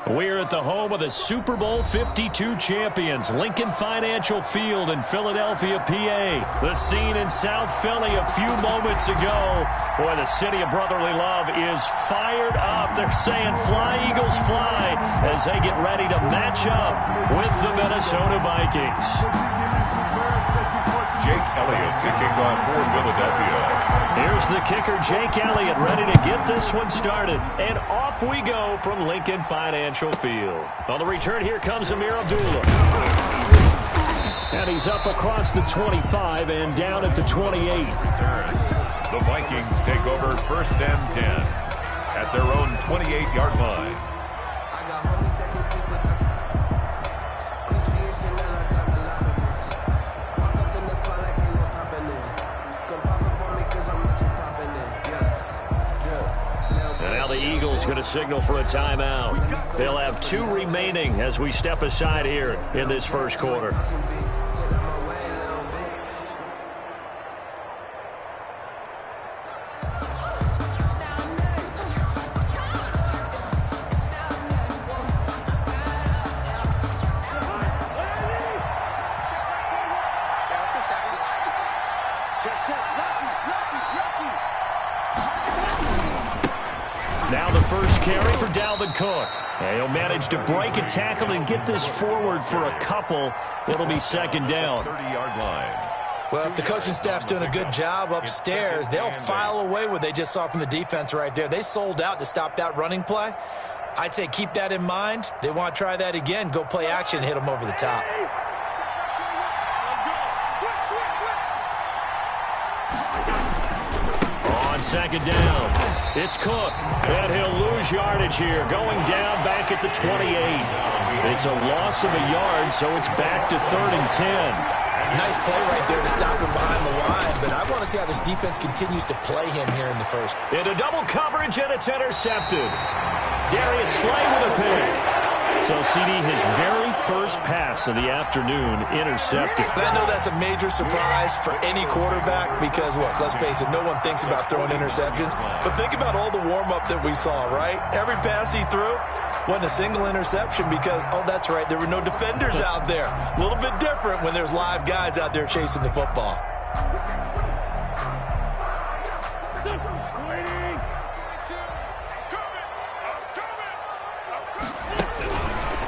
We're at the home of the Super Bowl 52 champions, Lincoln Financial Field in Philadelphia, PA. The scene in South Philly a few moments ago. Boy, the city of brotherly love is fired up. They're saying, "Fly, Eagles, fly," as they get ready to match up with the Minnesota Vikings. Jake Elliott kicking off for Philadelphia. Here's the kicker, Jake Elliott, ready to get this one started. And off we go from Lincoln Financial Field. On the return, here comes Amir Abdullah. And he's up across the 25 and down at the 28. Return. The Vikings take over 1st and 10 at their own 28-yard line. Going to signal for a timeout. They'll have 2 remaining as we step aside here in this first quarter. Now the first carry for Dalvin Cook. And he'll manage to break a tackle and get this forward for a couple. It'll be 2nd down. 30-yard line. Well, if the coaching staff's doing a good job upstairs, they'll file away what they just saw from the defense right there. They sold out to stop that running play. I'd say keep that in mind. They want to try that again. Go play action and hit them over the top. On 2nd down, it's Cook, and he'll lose yardage here, going down back at the 28. It's a loss of a yard, so it's back to 3rd and 10. Nice play right there to stop him behind the line, but I want to see how this defense continues to play him here in the first. Into double coverage, and it's intercepted. Darius Slay with a pick. So, CD, his very first pass of the afternoon intercepted. And I know that's a major surprise for any quarterback because, look, let's face it, no one thinks about throwing interceptions. But think about all the warm-up that we saw, right? Every pass he threw wasn't a single interception because, oh, that's right, there were no defenders out there. A little bit different when there's live guys out there chasing the football.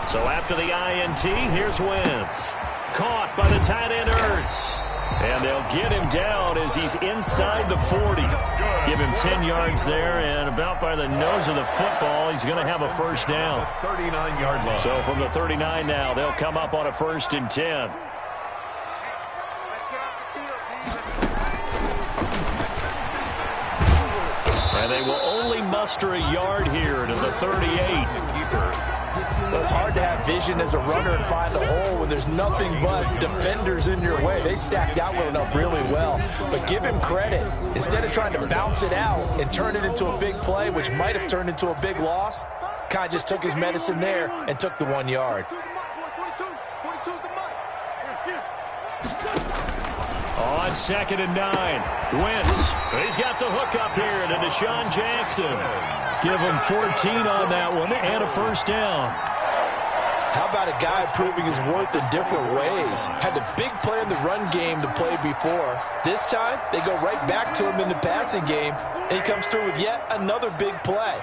So after the INT, here's Wentz. Caught by the tight end Ertz. And they'll get him down as he's inside the 40. Give him 10 yards there, and about by the nose of the football, he's going to have a first down. 39-yard line. So from the 39 now, they'll come up on a 1st and 10. And they will only muster a yard here to the 38. Well, it's hard to have vision as a runner and find a hole when there's nothing but defenders in your way. They stacked out up really well. But give him credit. Instead of trying to bounce it out and turn it into a big play, which might have turned into a big loss, kind of just took his medicine there and took the 1 yard. On 2nd and 9, Wentz. He's got the hook up here to Deshaun Jackson. Give him 14 on that one and a first down. How about a guy proving his worth in different ways? Had a big play in the run game to play before. This time, they go right back to him in the passing game, and he comes through with yet another big play.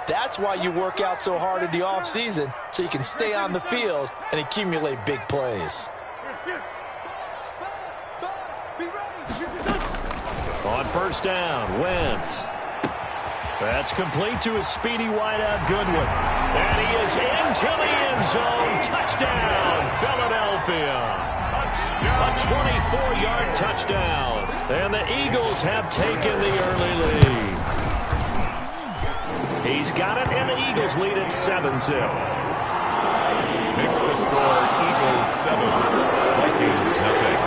That's why you work out so hard in the offseason, so you can stay on the field and accumulate big plays. On 1st down, Wentz. That's complete to his speedy wideout Goodwin. And he is into the end zone. Touchdown, Philadelphia. Touchdown. A 24-yard touchdown. And the Eagles have taken the early lead. He's got it, and the Eagles lead at 7-0. Makes the score Eagles 7, Vikings nothing.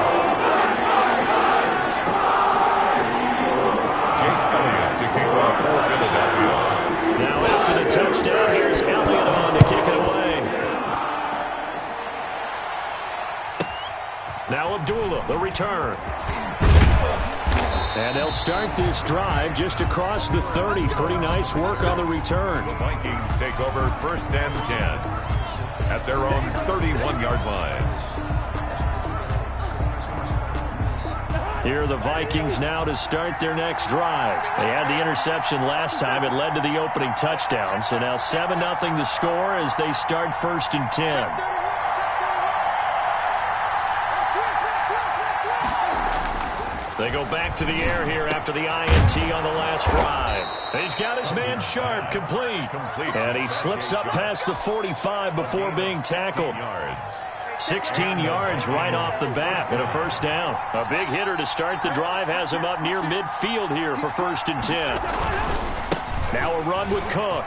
Now after the touchdown, here's Elliott on to kick it away. Now Abdullah, the return. And they'll start this drive just across the 30. Pretty nice work on the return. The Vikings take over 1st and 10 at their own 31-yard line. Here are the Vikings now to start their next drive. They had the interception last time. It led to the opening touchdown. So now 7-0 the score as they start 1st and 10. They go back to the air here after the INT on the last drive. He's got his man Sharp complete. And he slips up past the 45 before being tackled. 16 yards right off the bat and a 1st down. A big hitter to start the drive has him up near midfield here for 1st and 10. Now a run with Cook.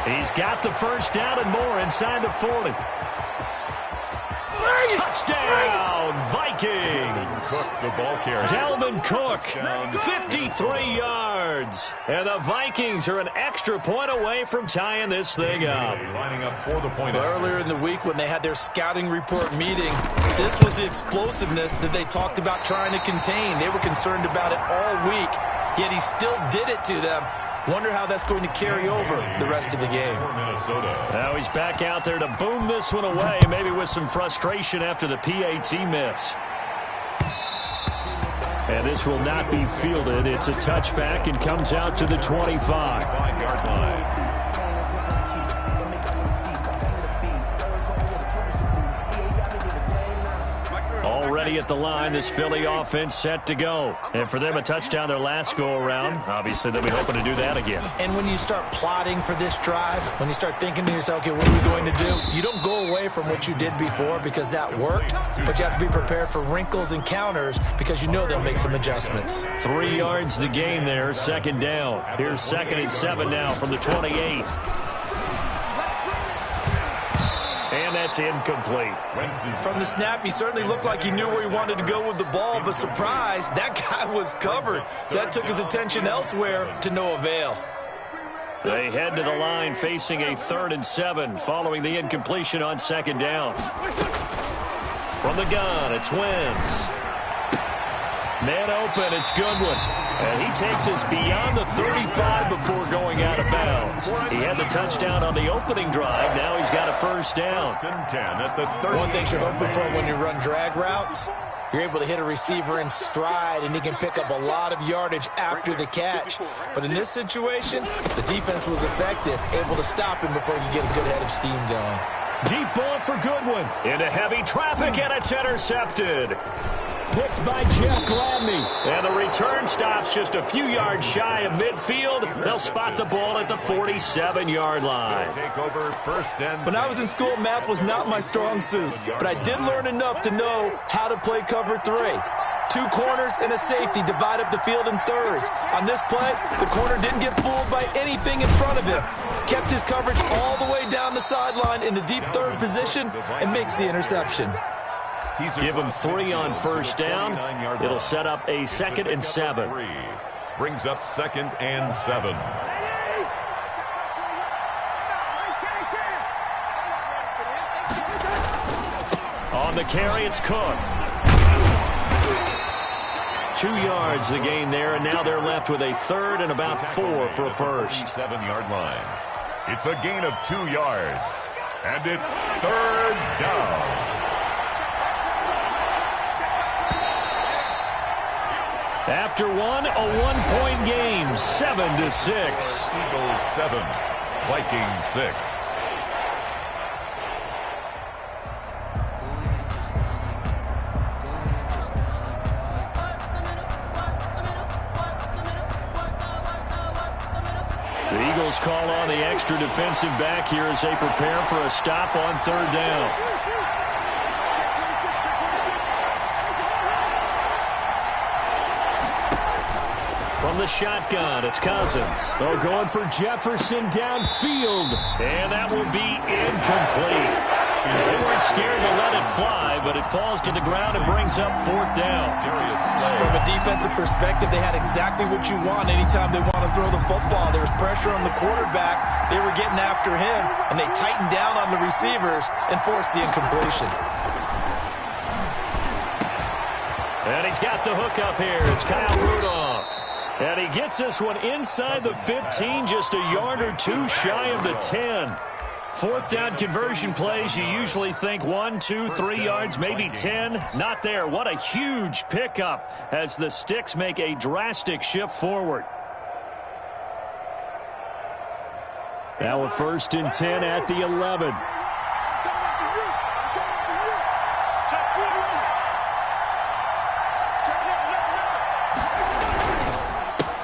He's got the 1st down and more inside the 40. Touchdown, Vikings! Cook, the ball carrier. Dalvin Cook, 53 yards. And the Vikings are an extra point away from tying this thing up. Lining up for the point. Earlier in the week when they had their scouting report meeting, this was the explosiveness that they talked about trying to contain. They were concerned about it all week, yet he still did it to them. Wonder how that's going to carry over the rest of the game. Now he's back out there to boom this one away, maybe with some frustration after the PAT miss. And this will not be fielded. It's a touchback and comes out to the 25. 5-yard line. Already at the line, this Philly offense set to go. And for them, a touchdown their last go-around. Obviously, they'll be hoping to do that again. And when you start plotting for this drive, when you start thinking to yourself, okay, what are we going to do? You don't go away from what you did before because that worked, but you have to be prepared for wrinkles and counters because you know they'll make some adjustments. 3 yards the gain there, 2nd down. Here's 2nd and 7 now from the 28. And that's incomplete. From the snap, he certainly looked like he knew where he wanted to go with the ball, but surprise, that guy was covered. So that took his attention elsewhere to no avail. They head to the line facing a 3rd and 7 following the incompletion on 2nd down. From the gun, it's Wentz. Man open, it's Goodwin. And he takes us beyond the 35 before going out of bounds. He had the touchdown on the opening drive. Now he's got a 1st down. 10 at the 30. One thing you're hoping for when you run drag routes, you're able to hit a receiver in stride, and he can pick up a lot of yardage after the catch. But in this situation, the defense was effective, able to stop him before you get a good head of steam going. Deep ball for Goodwin. Into heavy traffic, and it's intercepted. Picked by Jeff Gladney. And the return stops just a few yards shy of midfield. They'll spot the ball at the 47-yard line. Take over 1st and 10. When I was in school, math was not my strong suit, but I did learn enough to know how to play cover 3. 2 corners and a safety divide up the field in thirds. On this play, the corner didn't get fooled by anything in front of him. Kept his coverage all the way down the sideline in the deep 3rd position and makes the interception. Give him 3 on 1st down. It'll set up a 2nd and 7. Brings up 2nd and 7. On the carry, it's Cook. 2 yards the gain there, and now they're left with a 3rd and about 4 for a 1st. 7-yard line. It's a gain of 2 yards. And it's 3rd down. After one, a 1-point game, 7-6. Eagles 7, Vikings 6. The Eagles call on the extra defensive back here as they prepare for a stop on 3rd down. From the shotgun, it's Cousins. They're going for Jefferson downfield. And that will be incomplete. They weren't scared to let it fly, but it falls to the ground and brings up 4th down. From a defensive perspective, they had exactly what you want anytime they want to throw the football. There was pressure on the quarterback. They were getting after him, and they tightened down on the receivers and forced the incompletion. And he's got the hook up here. It's Kyle Rudolph. And he gets this one inside the 15, just a yard or two shy of the 10. Fourth down conversion plays, you usually think 1, 2, 3 yards, maybe 10. Not there. What a huge pickup as the Sticks make a drastic shift forward. Now a 1st and 10 at the 11.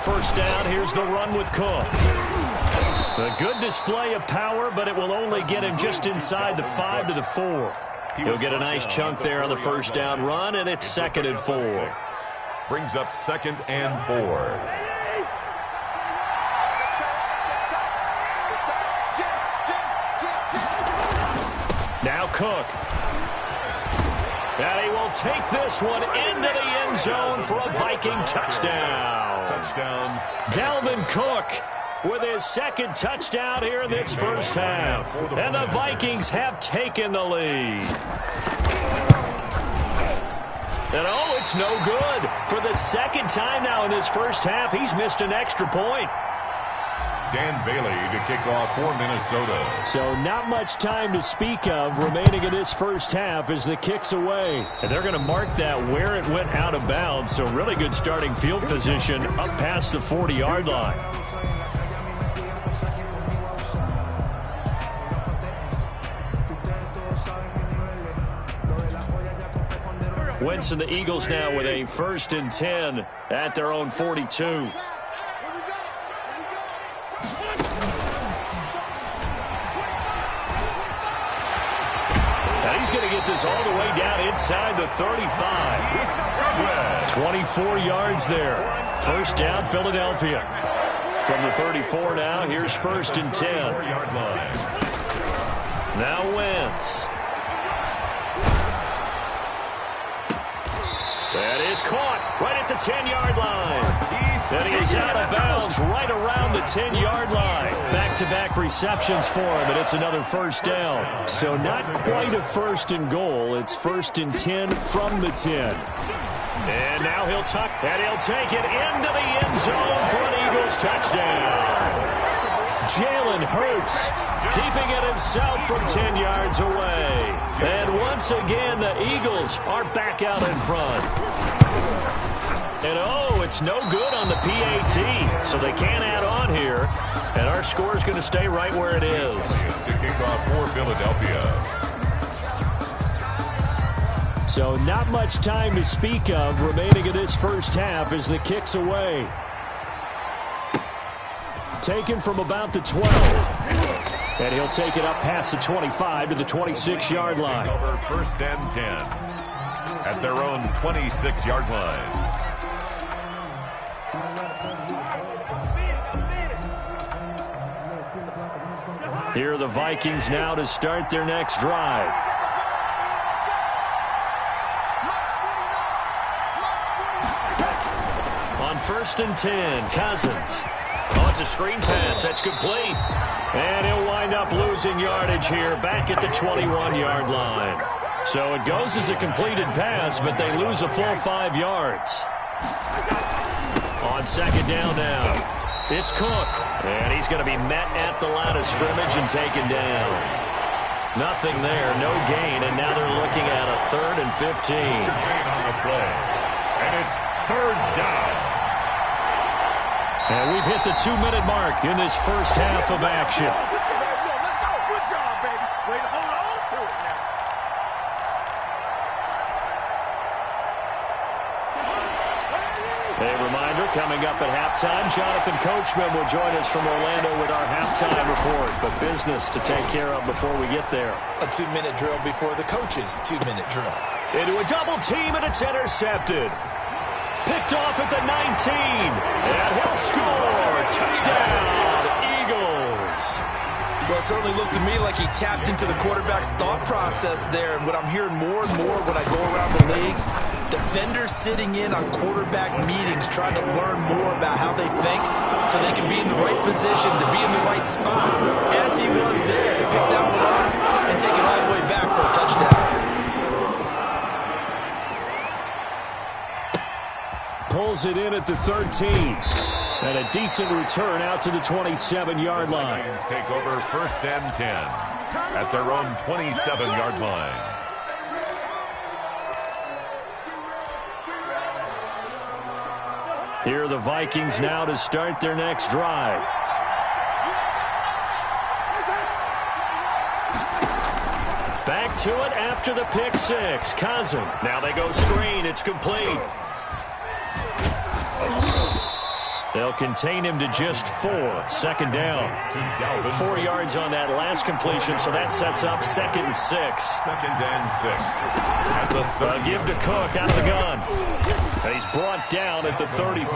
First down, here's the run with Cook. A good display of power, but it will only get him just inside the 5 to the 4. He'll get a nice chunk there on the first down run, and it's 2nd and 4. Brings up 2nd and 4. Now Cook. And he will take this one into the end zone for a Viking touchdown. Dalvin Cook with his 2nd touchdown here in this first half. And the Vikings have taken the lead. And oh, it's no good. For the 2nd time now in this first half, he's missed an extra point. Dan Bailey to kick off for Minnesota. So not much time to speak of remaining in this first half as the kick's away. And they're going to mark that where it went out of bounds. So really good starting field position up past the 40-yard line. Wentz and the Eagles now with a 1st and 10 at their own 42. He's going to get this all the way down inside the 35. 24 yards there. First down, Philadelphia. From the 34 now, here's 1st and 10. Now Wentz. That is caught right at the 10-yard line. And he is out of bounds right around the 10-yard line. Back-to-back receptions for him, and it's another first down. So not quite a 1st and goal. It's 1st and 10 from the 10. And now he'll tuck, and he'll take it into the end zone for an Eagles touchdown. Jalen Hurts keeping it himself from 10 yards away. And once again, the Eagles are back out in front. And oh, it's no good on the PAT, so they can't add on here. And our score is going to stay right where it is. To kick off for Philadelphia. So not much time to speak of remaining in this first half as the kick's away. Taken from about the 12. And he'll take it up past the 25 to the 26-yard line. Over 1st and 10 at their own 26-yard line. Here are the Vikings now to start their next drive. On 1st and 10, Cousins. Oh, it's a screen pass. That's complete. And he'll wind up losing yardage here back at the 21-yard line. So it goes as a completed pass, but they lose a full 5 yards. On 2nd down now, it's Cook. And he's going to be met at the line of scrimmage and taken down. Nothing there, no gain, and now they're looking at a 3rd and 15. On the play. And it's 3rd down. And we've hit the 2-minute mark in this first half of action. Let's go. Good job, baby. Way to hold on to it now. A reminder, coming up at halftime, Jonathan Coachman will join us from Orlando with our halftime report. But business to take care of before we get there. A 2-minute drill before the coach's 2-minute drill. Into a double team, and it's intercepted. Picked off at the 19. And he'll score. Touchdown, Eagles. Well, it certainly looked to me like he tapped into the quarterback's thought process there. And what I'm hearing more and more when I go around the league, defenders sitting in on quarterback meetings trying to learn more about how they think so they can be in the right position to be in the right spot. As he was there, to pick down the line and take it all the way back for a touchdown. hauls it in at the 13. And a decent return out to the 27-yard line. Vikings take over 1st and 10 at their own 27-yard line. Here are the Vikings now to start their next drive. Back to it after the pick six. Cousin. Now they go screen. It's complete. They'll contain him to just 4. 2nd down. 4 yards on that last completion, so that sets up 2nd and 6. 2nd and 6. At the 30. Give to Cook out of the gun. And he's brought down at the 34.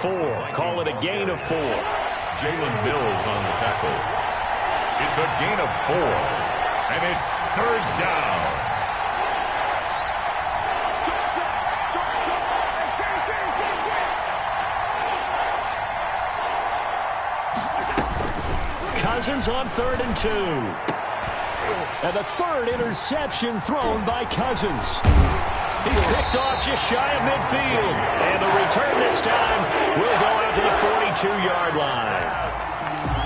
Call it a gain of 4. Jalen Mills on the tackle. It's a gain of 4. And it's 3rd down. Cousins on 3rd and 2. And the 3rd interception thrown by Cousins. He's picked off just shy of midfield. And the return this time will go out to the 42-yard line.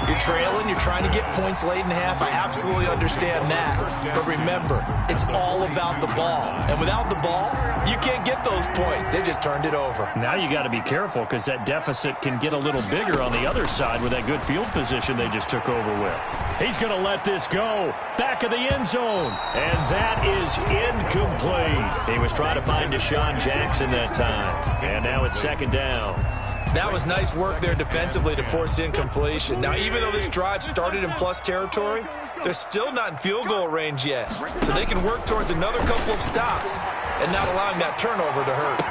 You're trailing, you're trying to get points late in half. I absolutely understand that. But remember, it's all about the ball. And without the ball, you can't get those points. They just turned it over. Now you got to be careful because that deficit can get a little bigger on the other side with that good field position they just took over with. He's going to let this go. Back of the end zone. And that is incomplete. He was trying to find Deshaun Jackson that time. And now it's 2nd down. That was nice work there defensively to force incompletion. Now, even though this drive started in plus territory, they're still not in field goal range yet. So they can work towards another couple of stops and not allowing that turnover to hurt.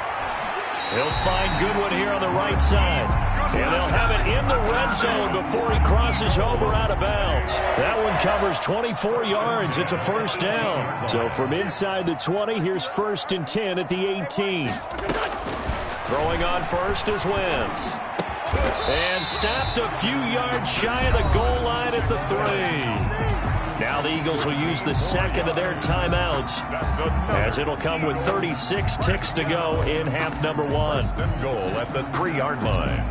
They'll find Goodwin here on the right side. And they'll have it in the red zone before he crosses over out of bounds. That one covers 24 yards. It's a 1st down. So from inside the 20, here's 1st and 10 at the 18. Throwing on first is Wentz. And stopped a few yards shy of the goal line at the 3. Now the Eagles will use the 2nd of their timeouts, as it'll come with 36 ticks to go in half number 1. Goal at the 3-yard line.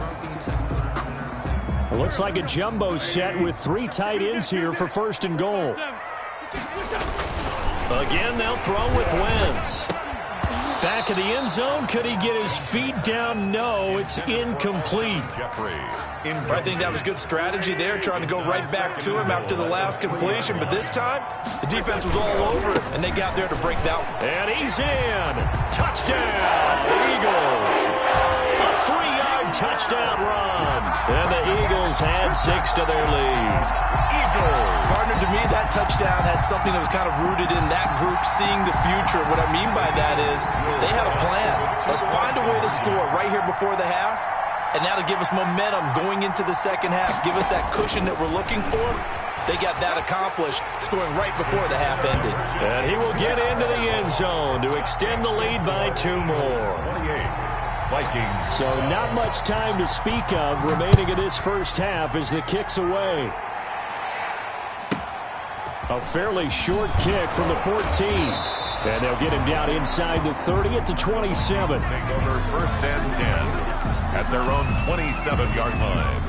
It looks like a jumbo set with 3 tight ends here for 1st and goal. Again, they'll throw with Wentz. Back of the end zone. Could he get his feet down? No, it's incomplete. I think that was good strategy there, trying to go right back to him after the last completion. But this time, the defense was all over it, and they got there to break that one. And he's in. Touchdown, Eagles. A 3-yard touchdown run. And the Eagles add 6 to their lead. Partner, to me, that touchdown had something that was kind of rooted in that group seeing the future. What I mean by that is they had a plan. Let's find a way to score right here before the half, and now to give us momentum going into the 2nd half, give us that cushion that we're looking for. They got that accomplished, scoring right before the half ended. And he will get into the end zone to extend the lead by 2 more. 28. Vikings. So not much time to speak of remaining in this 1st half as the kick's away. A fairly short kick from the 14. And they'll get him down inside the 30 at the 27. Take over 1st and 10 at their own 27-yard line.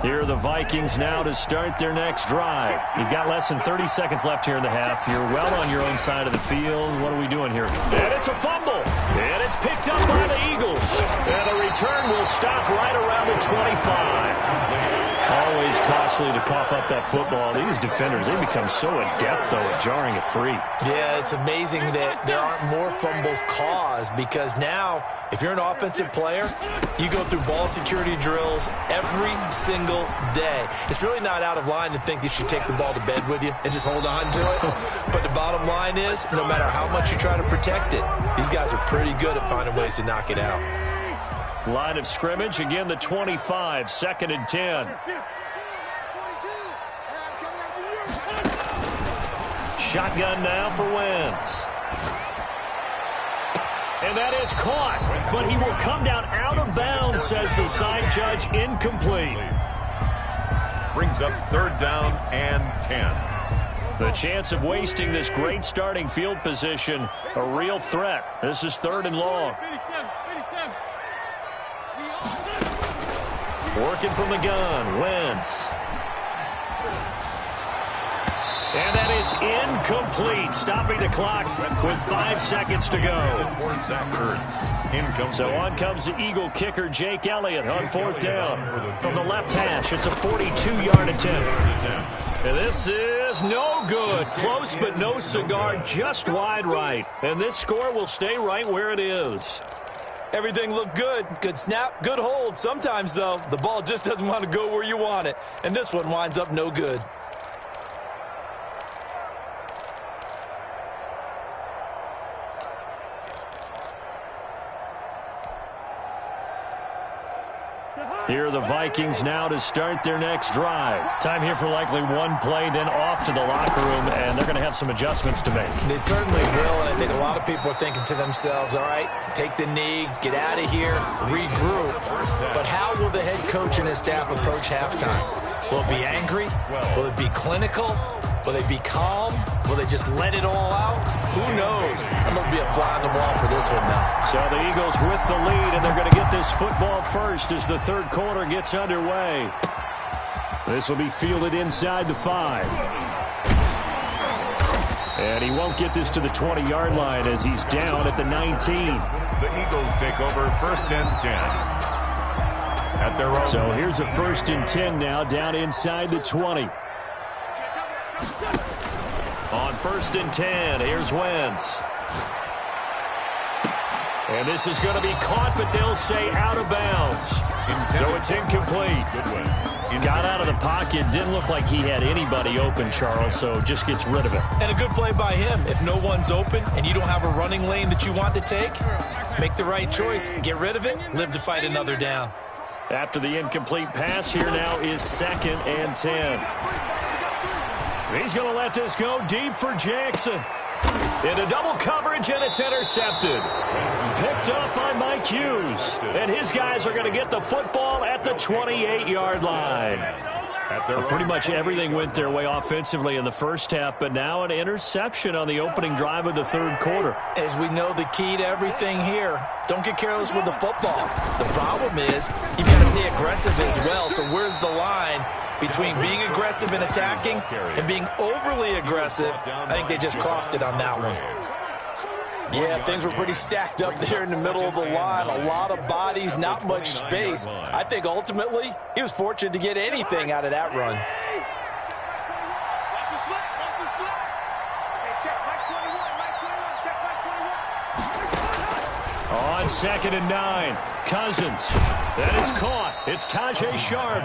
Here are the Vikings now to start their next drive. You've got less than 30 seconds left here in the half. You're well on your own side of the field. What are we doing here? And it's a fumble. And it's picked up by the Eagles. And the return will stop right around the 25. Always costly to cough up that football. These defenders, they become so adept, though, at jarring it free. Yeah, it's amazing that there aren't more fumbles caused, because now, if you're an offensive player, you go through ball security drills every single day. It's really not out of line to think you should take the ball to bed with you and just hold on to it. But the bottom line is, no matter how much you try to protect it, these guys are pretty good at finding ways to knock it out. Line of scrimmage, again the 25, 2nd and 10. Shotgun now for Wentz. And that is caught, but he will come down out of bounds, says the side judge, incomplete. Brings up 3rd down and 10. The chance of wasting this great starting field position, a real threat. This is 3rd and long. Working from the gun, Wentz. And that is incomplete, stopping the clock with 5 seconds to go. So on comes the Eagle kicker, Jake Elliott, on 4th down. From the left hash, it's a 42-yard attempt. And this is no good. Close but no cigar, just wide right. And this score will stay right where it is. Everything looked good. Good snap, good hold. Sometimes, though, the ball just doesn't want to go where you want it. And this one winds up no good. Here are the Vikings now to start their next drive. Time here for likely one play, then off to the locker room, and they're going to have some adjustments to make. They certainly will, and I think a lot of people are thinking to themselves, all right, take the knee, get out of here, regroup. But how will the head coach and his staff approach halftime? Will it be angry? Will it be clinical? Will they be calm? Will they just let it all out? Who knows? I'm going to be a fly on the wall for this one, though. So the Eagles with the lead, and they're going to get this football first as the 3rd quarter gets underway. This will be fielded inside the 5. And he won't get this to the 20-yard line as he's down at the 19. The Eagles take over 1st and 10. At their own. So here's a 1st and 10 now, down inside the 20. On 1st and 10, here's Wentz. And this is going to be caught, but they'll say out of bounds. So it's incomplete. Got out of the pocket. Didn't look like he had anybody open, Charles, so just gets rid of it. And a good play by him. If no one's open and you don't have a running lane that you want to take, make the right choice. Get rid of it. Live to fight another down. After the incomplete pass, here now is 2nd and 10. He's going to let this go deep for Jackson. Into double coverage, and it's intercepted. Picked up by Mike Hughes. And his guys are going to get the football at the 28-yard line. Pretty much everything went their way offensively in the first half, but now an interception on the opening drive of the 3rd quarter. As we know, the key to everything here, don't get careless with the football. The problem is you've got to stay aggressive as well. So where's the line between being aggressive and attacking and being overly aggressive? I think they just crossed it on that one. Yeah, things were pretty stacked up there in the middle of the line. A lot of bodies, not much space. I think ultimately he was fortunate to get anything out of that run. On 2nd and 9, Cousins. That is caught. It's Tajay Sharp.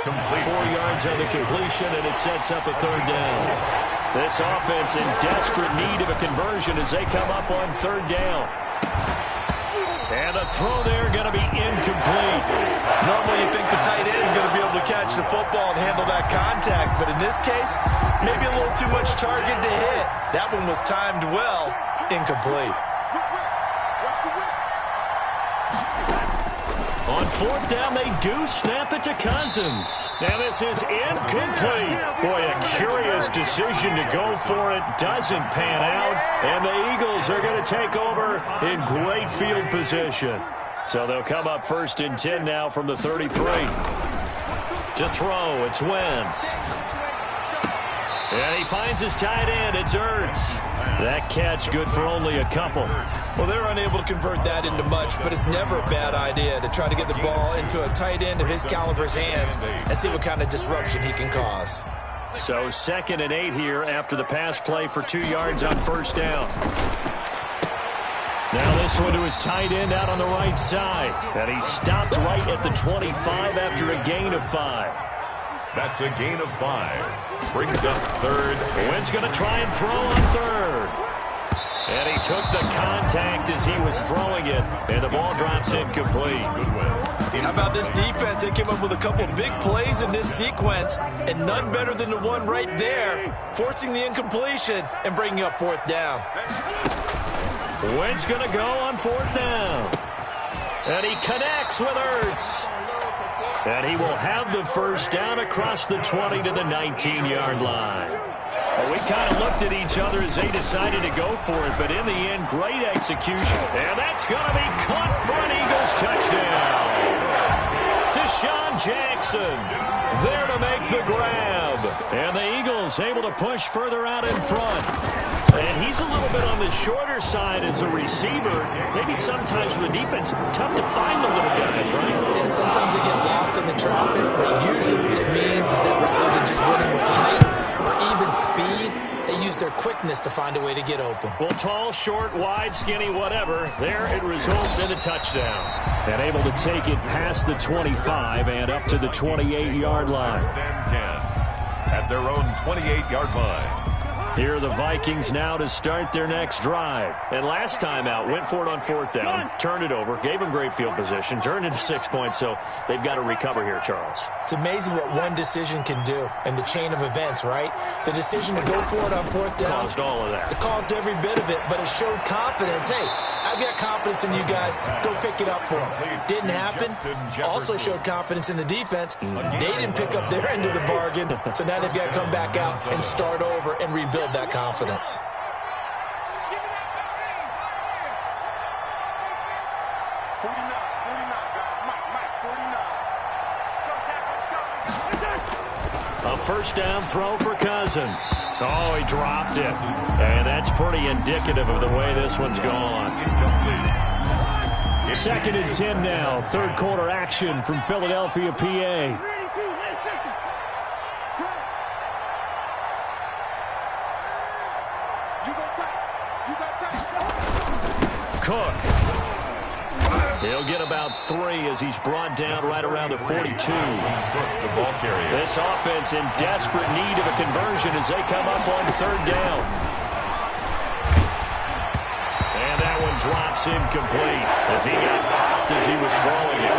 4 yards on the completion, and it sets up a 3rd down. This offense in desperate need of a conversion as they come up on 3rd down. And the throw there going to be incomplete. Normally you think the tight end's going to be able to catch the football and handle that contact, but in this case, maybe a little too much target to hit. That one was timed well, incomplete. On 4th down, they do snap it to Cousins. Now this is incomplete. Boy, a curious decision to go for it. Doesn't pan out. And the Eagles are going to take over in great field position. So they'll come up 1st and 10 now from the 33. To throw, it's Wentz. And he finds his tight end. It's Ertz. That catch good for only a couple. Well, they're unable to convert that into much, but it's never a bad idea to try to get the ball into a tight end of his caliber's hands and see what kind of disruption he can cause. So 2nd and 8 here after the pass play for 2 yards on 1st down. Now this one to his tight end out on the right side. And he stopped right at the 25 after a gain of 5. That's a gain of 5. Brings up 3rd. Wentz going to try and throw on 3rd. And he took the contact as he was throwing it. And the ball drops incomplete. How about this defense? They came up with a couple big plays in this sequence, and none better than the one right there, forcing the incompletion and bringing up 4th down. Wentz going to go on 4th down. And he connects with Ertz. And he will have the first down across the 20 to the 19-yard line. Well, we kind of looked at each other as they decided to go for it, but in the end, great execution. And that's going to be caught for an Eagles touchdown. Deshaun Jackson there to make the grab. And the Eagles able to push further out in front. And he's a little bit on the shorter side as a receiver. Maybe sometimes for the defense, tough to find the little guys, right? Yeah, sometimes they get lost in the traffic, but usually what it means is that rather than just winning with height or even speed, they use their quickness to find a way to get open. Well, tall, short, wide, skinny, whatever, there it results in a touchdown. And able to take it past the 25 and up to the 28-yard line. First and 10 at their own 28-yard line. Here are the Vikings now to start their next drive. And last time out, went for it on fourth down, turned it over, gave them great field position, turned it to 6 points, so they've got to recover here, Charles. It's amazing what one decision can do in the chain of events, right? The decision to go for it on fourth down. Caused all of that. It caused every bit of it, but it showed confidence. Hey, I've got confidence in you guys. Go pick it up for them. Didn't happen. Also showed confidence in the defense. They didn't pick up their end of the bargain, so now they've got to come back out and start over and rebuild that confidence. A first down throw for Cousins. Oh, he dropped it. And that's pretty indicative of the way this one's gone. Second and 10 now. Third quarter action from Philadelphia, PA. Cook. He'll get about 3 as he's brought down right around the 42. The ball carrier. This offense in desperate need of a conversion as they come up on third down. And that one drops incomplete as he got popped as he was throwing it.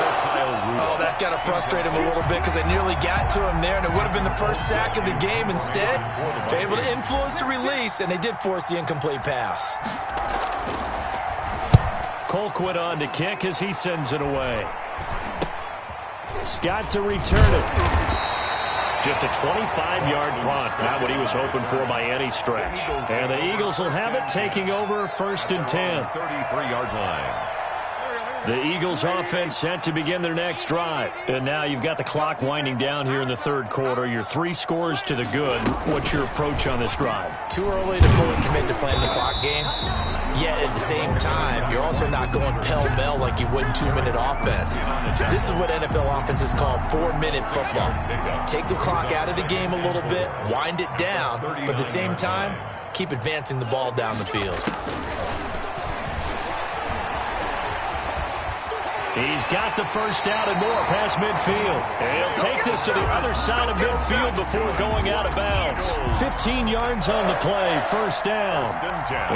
Oh, that's got to frustrate him a little bit because they nearly got to him there, and it would have been the first sack of the game. Instead, they're able to influence the release, and they did force the incomplete pass. Colquitt on to kick as he sends it away. Scott to return it. Just a 25-yard punt. Not what he was hoping for by any stretch. And the Eagles will have it, taking over first and 10. 33-yard line. The Eagles offense set to begin their next drive. And now you've got the clock winding down here in the third quarter. Your 3 scores to the good. What's your approach on this drive? Too early to fully commit to playing the clock game. Yet at the same time, you're also not going pell-mell like you would in 2-minute offense. This is what NFL offenses call 4-minute football. Take the clock out of the game a little bit, wind it down, but at the same time, keep advancing the ball down the field. He's got the first down and more past midfield. And he'll take this to the other side of midfield before going out of bounds. 15 yards on the play, first down.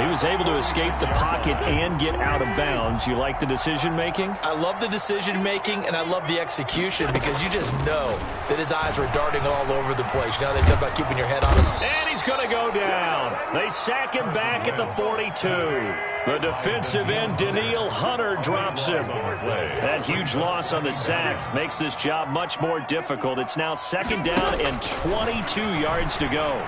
He was able to escape the pocket and get out of bounds. You like the decision-making? I love the decision-making, and I love the execution because you just know that his eyes were darting all over the place. You know, they talk about keeping your head on him. And he's going to go down. They sack him back at the 42. The defensive end, Daniil Hunter, drops him. That huge loss on the sack makes this job much more difficult. It's now second down and 22 yards to go.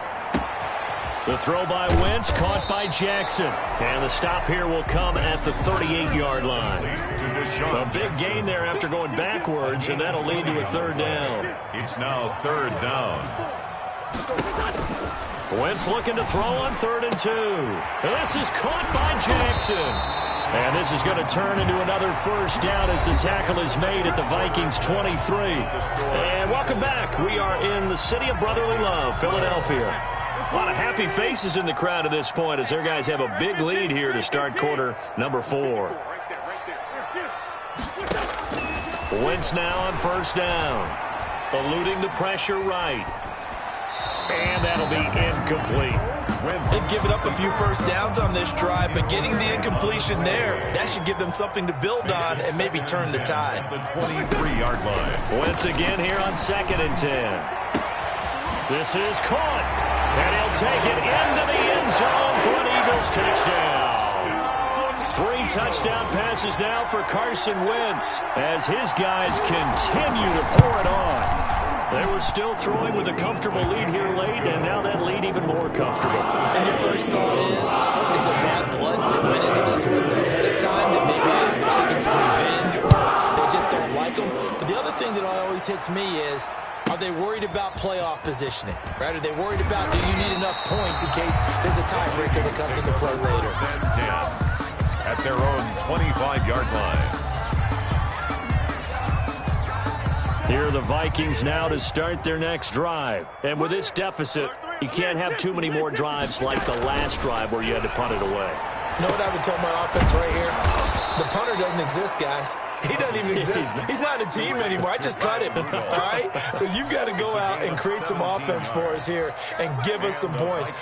The throw by Wentz, caught by Jackson. And the stop here will come at the 38-yard line. A big gain there after going backwards, and that'll lead to a third down. It's now third down. Wentz looking to throw on 3rd and 2. And this is caught by Jackson. And this is going to turn into another first down as the tackle is made at the Vikings 23. And welcome back. We are in the city of brotherly love, Philadelphia. A lot of happy faces in the crowd at this point as their guys have a big lead here to start quarter number 4. Wentz now on first down. Eluding the pressure right. And that'll be incomplete. They've given up a few first downs on this drive, but getting the incompletion there, that should give them something to build on and maybe turn the tide. The 23-yard line. Once again here on 2nd and 10. This is caught. And he'll take it into the end zone for an Eagles touchdown. 3 touchdown passes now for Carson Wentz as his guys continue to pour it on. They were still throwing with a comfortable lead here late, and now that lead even more comfortable. And your first thought is there bad blood that went into this one ahead of time, that maybe they're seeking some revenge or they just don't like them? But the other thing that always hits me is, are they worried about playoff positioning? Right? Are they worried about, do you need enough points in case there's a tiebreaker that comes into play later? At their own 25-yard line. Here are the Vikings now to start their next drive. And with this deficit, you can't have too many more drives like the last drive where you had to punt it away. You know what I would tell my offense right here? The punter doesn't exist, guys. He doesn't even exist. He's not a team anymore. I just cut him, all right? So you've got to go out and create some offense for us here and give us some points.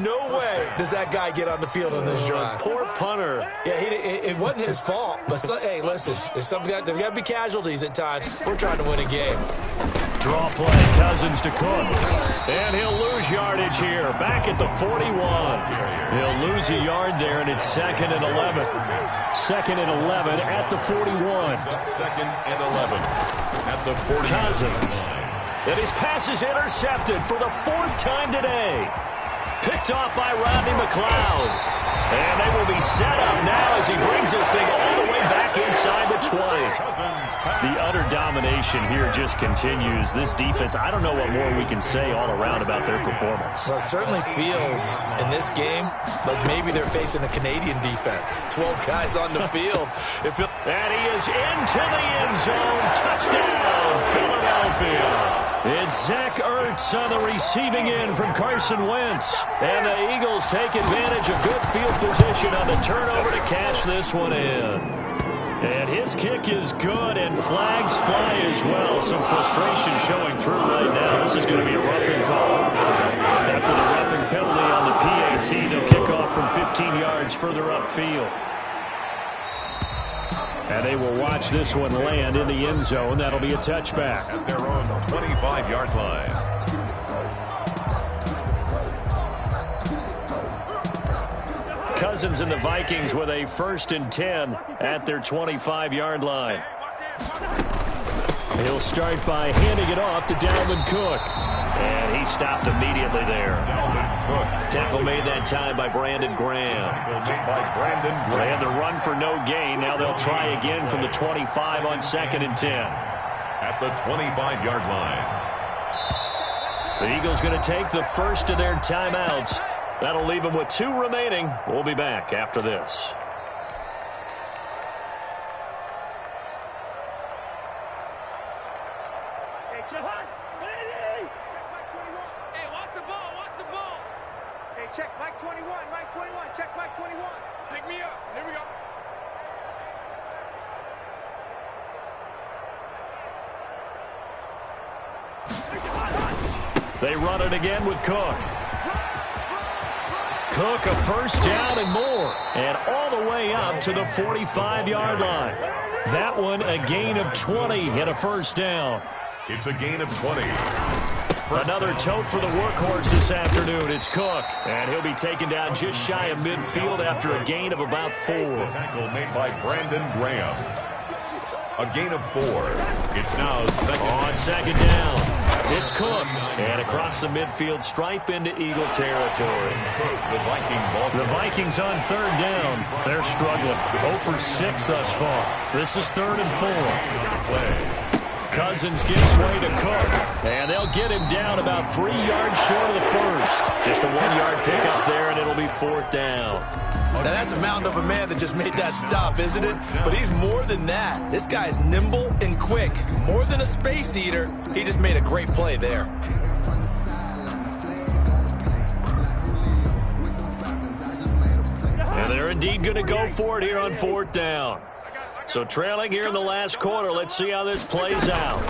No way does that guy get on the field on this drive. Poor punter. Yeah, it wasn't his fault. But, hey, listen, there's got to be casualties at times. We're trying to win a game. Draw play, Cousins to Cook. And he'll lose yardage here, back at the 41. He'll lose a yard there, and it's 2nd and 11. 2nd and 11 at the 41. 2nd and 11 at the 40. Cousins. And his pass is intercepted for the 4th time today. Picked off by Rodney McLeod. And they will be set up now as he brings this thing all the way back inside the 20. The utter domination here just continues. This defense, I don't know what more we can say all around about their performance. Well, it certainly feels in this game like maybe they're facing a Canadian defense. 12 guys on the field. And he is into the end zone. Touchdown, Philadelphia. It's Zach Ertz on the receiving end from Carson Wentz. And the Eagles take advantage of good field position on the turnover to cash this one in. And his kick is good, and flags fly as well. Some frustration showing through right now. This is going to be a roughing call. After the roughing penalty on the PAT, they'll kick off from 15 yards further upfield. And they will watch this one land in the end zone. That'll be a touchback. At their own 25-yard line. Cousins and the Vikings with a 1st and 10 at their 25-yard line. He'll start by handing it off to Dalvin Cook. And he stopped immediately there. Tackle made that time by Brandon Graham. They had the run for no gain. Now they'll try again from the 25 on 2nd and 10. At the 25-yard line. The Eagles going to take the first of their timeouts. That'll leave them with 2 remaining. We'll be back after this. Hey, check Mike 21. Hey, watch the ball, watch the ball. Hey, check Mike 21, check Mike 21. Pick me up. Here we go. They run it again with Cook. Cook, a 1st down and more. And all the way up to the 45-yard line. That one a gain of 20 and a 1st down. It's a gain of 20. Another tote for the workhorse this afternoon. It's Cook. And he'll be taken down just shy of midfield after a gain of about 4. Tackle made by Brandon Graham. A gain of 4. It's now 2nd down. It's Cook. And across the midfield stripe into Eagle territory. The Vikings on 3rd down. They're struggling. 0 for 6 thus far. This is 3rd and 4. Cousins gives way to Cook. And they'll get him down about 3 yards short of the 1st. Just a 1-yard pickup there, and it'll be 4th down. Now, that's a mountain of a man that just made that stop, isn't it? But he's more than that. This guy's nimble and quick. More than a space eater. He just made a great play there. And they're indeed going to go for it here on 4th down. So trailing here in the last quarter, let's see how this plays out.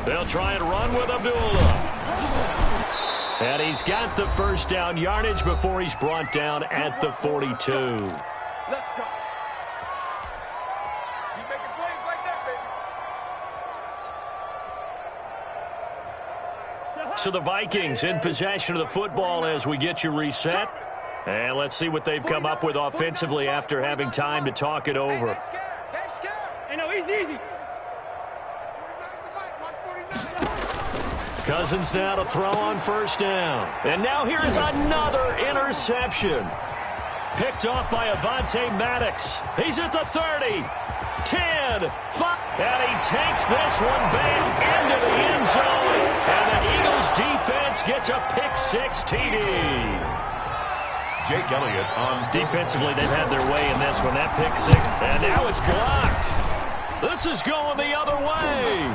They'll try and run with Abdullah. And he's got the 1st down yardage before he's brought down at the 42. Let's go. Keep making plays like that, baby. So the Vikings in possession of the football as we get you reset. And let's see what they've come up with offensively after having time to talk it over. Hey, no, easy. Cousins now to throw on first down. And now here is another interception. Picked off by Avonte Maddox. He's at the 30, 10, 5. And he takes this one back into the end zone. And the Eagles defense gets a pick-6 TD. Jake Elliott on Defensively, they've had their way in this one. That pick-6. And now it's blocked. This is going the other way.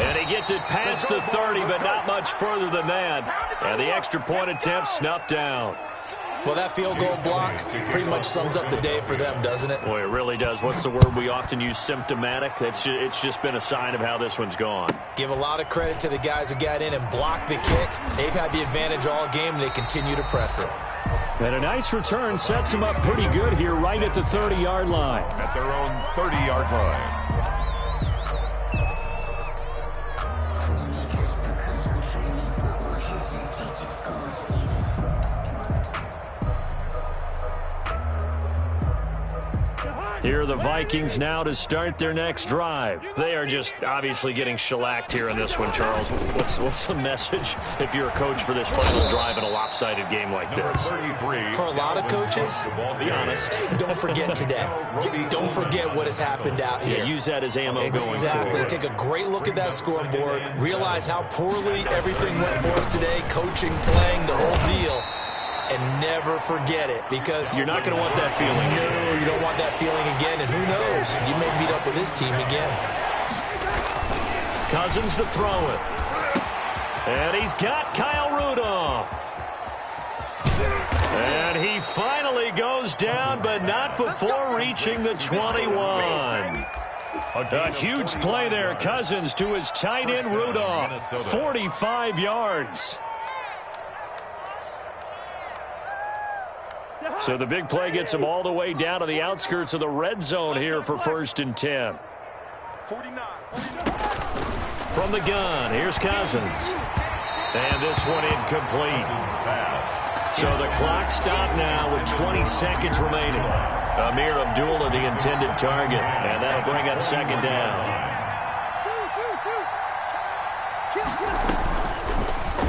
And he gets it past the 30, but not much further than that. And the extra point attempt snuffed down. Well, that field goal block pretty much sums up the day for them, doesn't it? Boy, it really does. What's the word we often use? Symptomatic. It's just been a sign of how this one's gone. Give a lot of credit to the guys who got in and blocked the kick. They've had the advantage all game, and they continue to press it. And a nice return sets them up pretty good here right at the 30-yard line. at their own 30-yard line. Here are the Vikings now to start their next drive. They are just obviously getting shellacked here in this one, Charles. What's the message if you're a coach for this final drive in a lopsided game like this? For a lot of coaches, be honest. Don't forget today. Don't forget what has happened out here. Yeah, use that as ammo going forward. Exactly. Take a great look at that scoreboard. Realize how poorly everything went for us today. Coaching, playing, the whole deal. And never forget it, because you're not going to want that feeling. No, you don't want that feeling again, and who knows? You may meet up with this team again. Cousins to throw it. And he's got Kyle Rudolph. And he finally goes down, but not before reaching the 21. A huge play there, Cousins to his tight end Rudolph. 45 yards. So the big play gets him all the way down to the outskirts of the red zone here for 1st and 10. 49. From the gun, here's Cousins. And this one incomplete. So the clock stopped now with 20 seconds remaining. Amir Abdullah, the intended target. And that'll bring up 2nd down.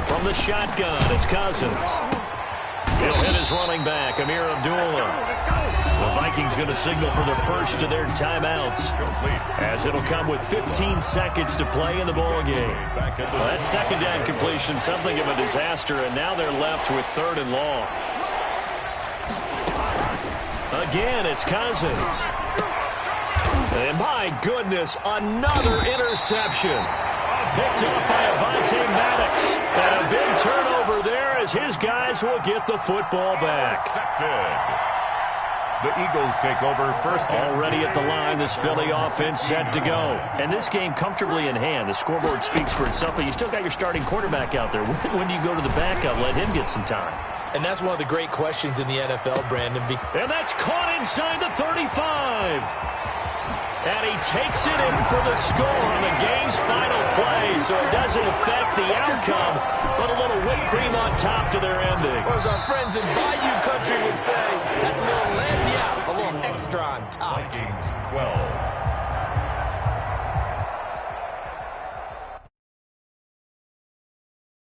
From the shotgun, it's Cousins. He'll hit his running back, Amir Abdullah. The Vikings going to signal for the first of their timeouts, as it'll come with 15 seconds to play in the ball game. Well, that 2nd down completion, something of a disaster, and now they're left with 3rd and long. Again, it's Cousins. And my goodness, another interception. Picked up by Avonte Maddox. And a big turnover there as his guys will get the football back. The Eagles take over first. Already at the line, this Philly offense set to go. And this game comfortably in hand. The scoreboard speaks for itself, but you still got your starting quarterback out there. When do you go to the backup? Let him get some time. And that's one of the great questions in the NFL, Brandon. And that's caught inside the 35. And he takes it in for the score on the game's final play, so it doesn't affect the outcome, but a little whipped cream on top to their ending. Or as our friends in Bayou Country would say, that's a little lagniappe, a little extra on top. Vikings 12.